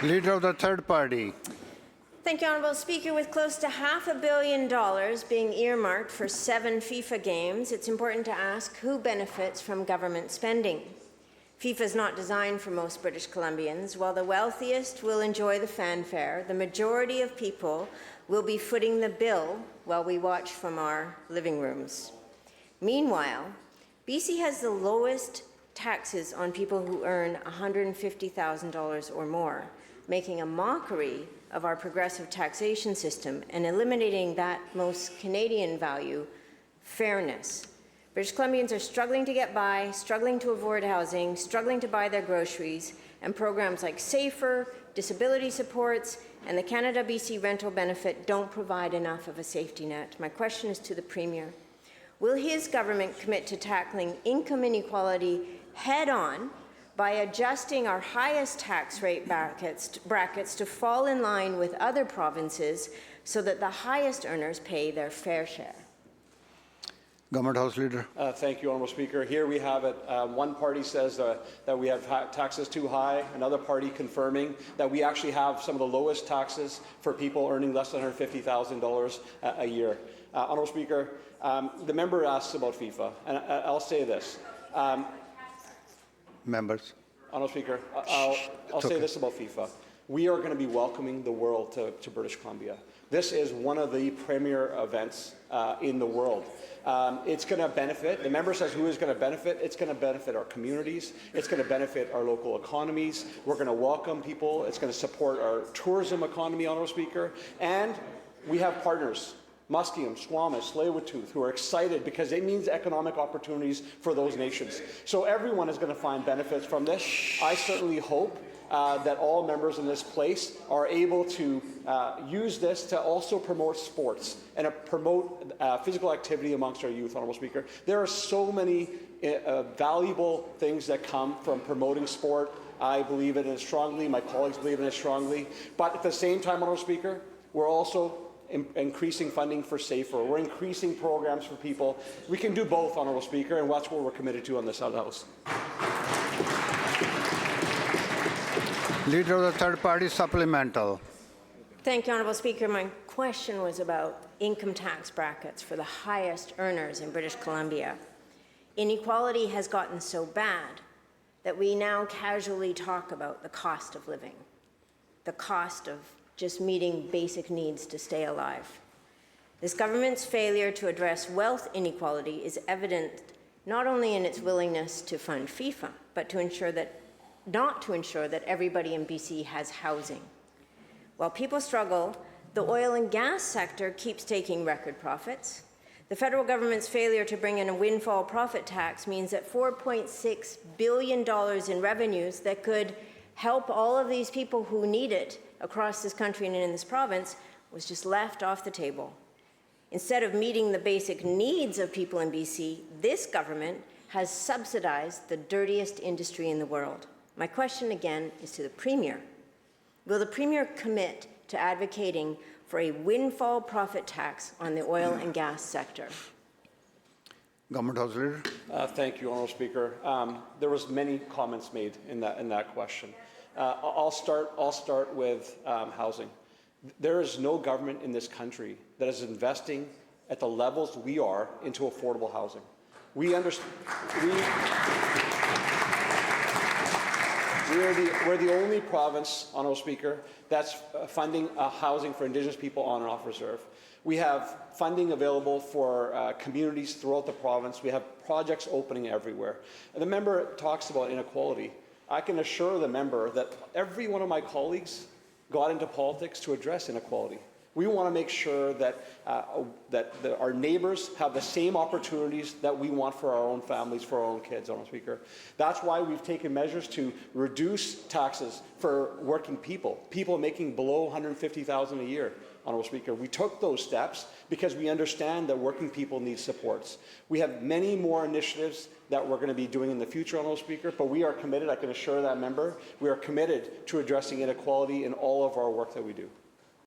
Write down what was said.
Leader of the third party. Thank you, Honourable Speaker. With close to $500 million being earmarked for 7 FIFA games, it's important to ask who benefits from government spending. FIFA is not designed for most British Columbians. While the wealthiest will enjoy the fanfare, the majority of people will be footing the bill while we watch from our living rooms. Meanwhile, BC has the lowest taxes on people who earn $150,000 or more, making a mockery of our progressive taxation system and eliminating that most Canadian value, fairness. British Columbians are struggling to get by, struggling to afford housing, struggling to buy their groceries, and programs like Safer, disability supports, and the Canada-BC rental benefit don't provide enough of a safety net. My question is to the Premier. Will his government commit to tackling income inequality head-on by adjusting our highest tax rate brackets to fall in line with other provinces so that the highest earners pay their fair share? Government House Leader. Thank you, Honourable Speaker. Here we have it. One party says that we have taxes too high. Another party confirming that we actually have some of the lowest taxes for people earning less than $150,000 a year. Honourable Speaker, the member asks about FIFA, and I'll say this. Members. Honourable Speaker, I'll say this about FIFA. We are going to be welcoming the world to British Columbia. This is one of the premier events in the world. It's going to benefit, the member says who is going to benefit, it's going to benefit our communities, it's going to benefit our local economies, we're going to welcome people, it's going to support our tourism economy, Honourable Speaker, and we have partners. Musqueam, Squamish, Tsleil-Waututh, who are excited because it means economic opportunities for those nations. So everyone is going to find benefits from this. I certainly hope that all members in this place are able to use this to also promote sports and promote physical activity amongst our youth, Honourable Speaker. There are so many valuable things that come from promoting sport. I believe in it strongly. My colleagues believe in it strongly. But at the same time, Honourable Speaker, we're also increasing funding for Safer. We're increasing programs for people. We can do both, Honourable Speaker, and that's what we're committed to on this side of the House. Leader of the third party, supplemental. Thank you, Honourable Speaker. My question was about income tax brackets for the highest earners in British Columbia. Inequality has gotten so bad that we now casually talk about the cost of living, the cost of just meeting basic needs to stay alive. This government's failure to address wealth inequality is evident not only in its willingness to fund FIFA, but not to ensure that everybody in BC has housing. While people struggle, the oil and gas sector keeps taking record profits. The federal government's failure to bring in a windfall profit tax means that $4.6 billion in revenues that could help all of these people who need it across this country and in this province was just left off the table. Instead of meeting the basic needs of people in BC, this government has subsidized the dirtiest industry in the world. My question again is to the Premier. Will the Premier commit to advocating for a windfall profit tax on the oil and gas sector? Government House Leader. Thank you, Honourable Speaker. There was many comments made in that question. I'll start with housing. There is no government in this country that is investing at the levels we are into affordable housing. We're the only province, Honourable Speaker, that's funding housing for Indigenous people on and off reserve. We have funding available for communities throughout the province. We have projects opening everywhere. And the member talks about inequality. I can assure the member that every one of my colleagues got into politics to address inequality. We want to make sure that, our neighbours have the same opportunities that we want for our own families, for our own kids, Honourable Speaker. That's why we've taken measures to reduce taxes for working people making below $150,000 a year, Honourable Speaker. We took those steps because we understand that working people need supports. We have many more initiatives that we're going to be doing in the future, Honourable Speaker, but we are committed, I can assure that member, we are committed to addressing inequality in all of our work that we do.